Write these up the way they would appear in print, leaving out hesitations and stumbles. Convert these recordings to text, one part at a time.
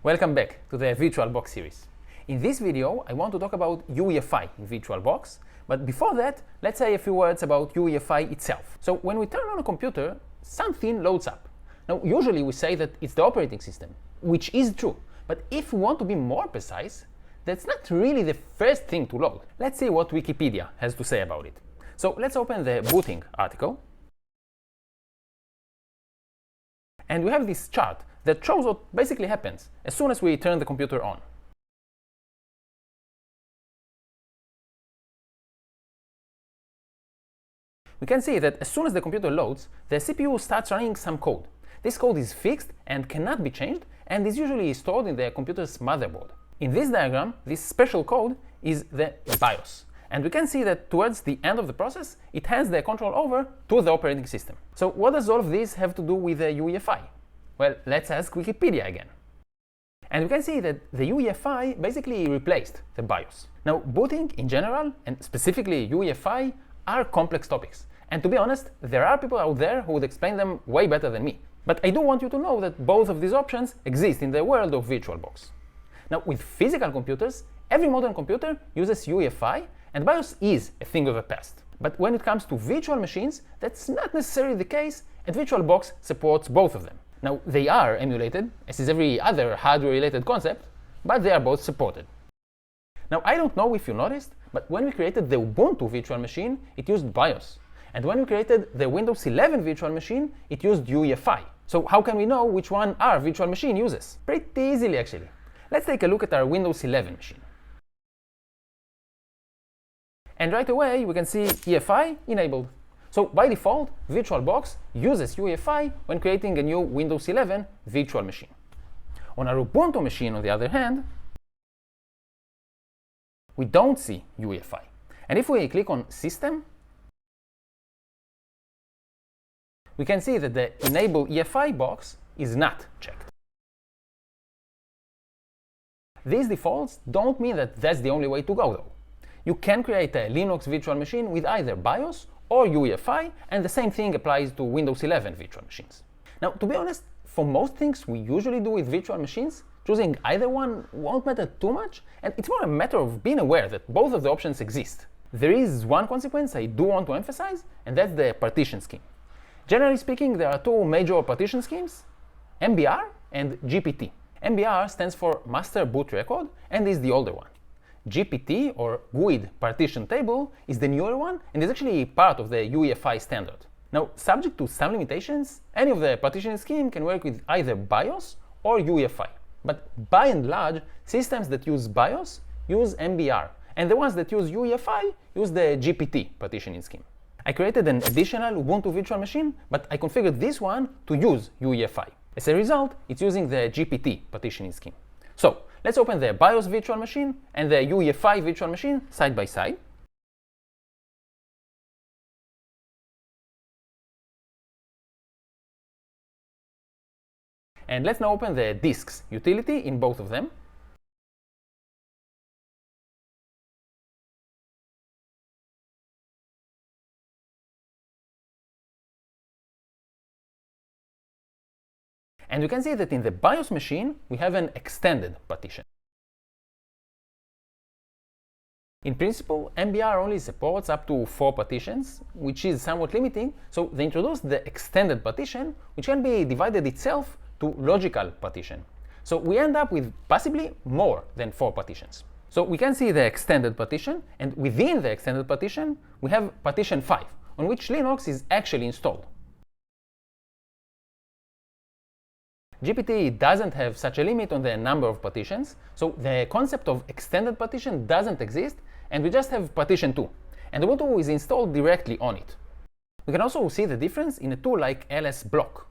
Welcome back to the VirtualBox series. In this video, I want to talk about UEFI in VirtualBox, but before that, let's say a few words about UEFI itself. So when we turn on a computer, something loads up. Now, usually we say that it's the operating system, which is true, but if we want to be more precise, that's not really the first thing to load. Let's see what Wikipedia has to say about it. So let's open the booting article. And we have this chart that shows what basically happens as soon as we turn the computer on. We can see that as soon as the computer loads, the CPU starts running some code. This code is fixed and cannot be changed, and is usually stored in the computer's motherboard. In this diagram, this special code is the BIOS. And we can see that towards the end of the process, it hands the control over to the operating system. So what does all of this have to do with the UEFI? Well, let's ask Wikipedia again. And we can see that the UEFI basically replaced the BIOS. Now, booting in general, and specifically UEFI, are complex topics. And to be honest, there are people out there who would explain them way better than me. But I do want you to know that both of these options exist in the world of VirtualBox. Now, with physical computers, every modern computer uses UEFI, and BIOS is a thing of the past. But when it comes to virtual machines, that's not necessarily the case, and VirtualBox supports both of them. Now, they are emulated, as is every other hardware-related concept, but they are both supported. Now, I don't know if you noticed, but when we created the Ubuntu virtual machine, it used BIOS. And when we created the Windows 11 virtual machine, it used UEFI. So how can we know which one our virtual machine uses? Pretty easily, actually. Let's take a look at our Windows 11 machine. And right away, we can see EFI enabled. So by default, VirtualBox uses UEFI when creating a new Windows 11 virtual machine. On our Ubuntu machine, on the other hand, we don't see UEFI. And if we click on System, we can see that the Enable EFI box is not checked. These defaults don't mean that that's the only way to go, though. You can create a Linux virtual machine with either BIOS or UEFI, and the same thing applies to Windows 11 virtual machines. Now, to be honest, for most things we usually do with virtual machines, choosing either one won't matter too much, and it's more a matter of being aware that both of the options exist. There is one consequence I do want to emphasize, and that's the partition scheme. Generally speaking, there are two major partition schemes, MBR and GPT. MBR stands for Master Boot Record and is the older one. GPT, or GUID partition table, is the newer one and is actually part of the UEFI standard. Now, subject to some limitations, any of the partitioning scheme can work with either BIOS or UEFI. But by and large, systems that use BIOS use MBR, and the ones that use UEFI use the GPT partitioning scheme. I created an additional Ubuntu virtual machine, but I configured this one to use UEFI. As a result, it's using the GPT partitioning scheme. So, let's open the BIOS virtual machine and the UEFI virtual machine side by side. And let's now open the disks utility in both of them. And you can see that in the BIOS machine, we have an extended partition. In principle, MBR only supports up to 4 partitions, which is somewhat limiting, so they introduced the extended partition, which can be divided itself to logical partition. So we end up with possibly more than 4 partitions. So we can see the extended partition, and within the extended partition, we have partition 5, on which Linux is actually installed. GPT doesn't have such a limit on the number of partitions, so the concept of extended partition doesn't exist, and we just have partition 2, and Ubuntu is installed directly on it. We can also see the difference in a tool like LSBlock.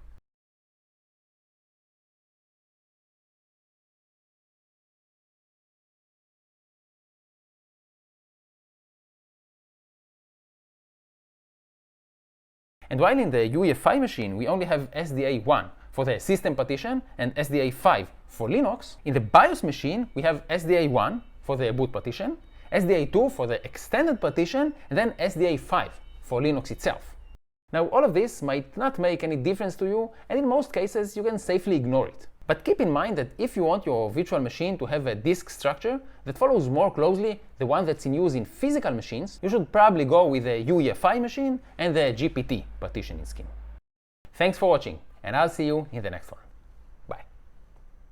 And while in the UEFI machine we only have SDA1 for the system partition and SDA5 for Linux, in the BIOS machine we have SDA1 for the boot partition, SDA2 for the extended partition, and then SDA5 for Linux itself. Now, all of this might not make any difference to you, and in most cases you can safely ignore it. But keep in mind that if you want your virtual machine to have a disk structure that follows more closely the one that's in use in physical machines, you should probably go with a UEFI machine and the GPT partitioning scheme. Thanks for watching, and I'll see you in the next one.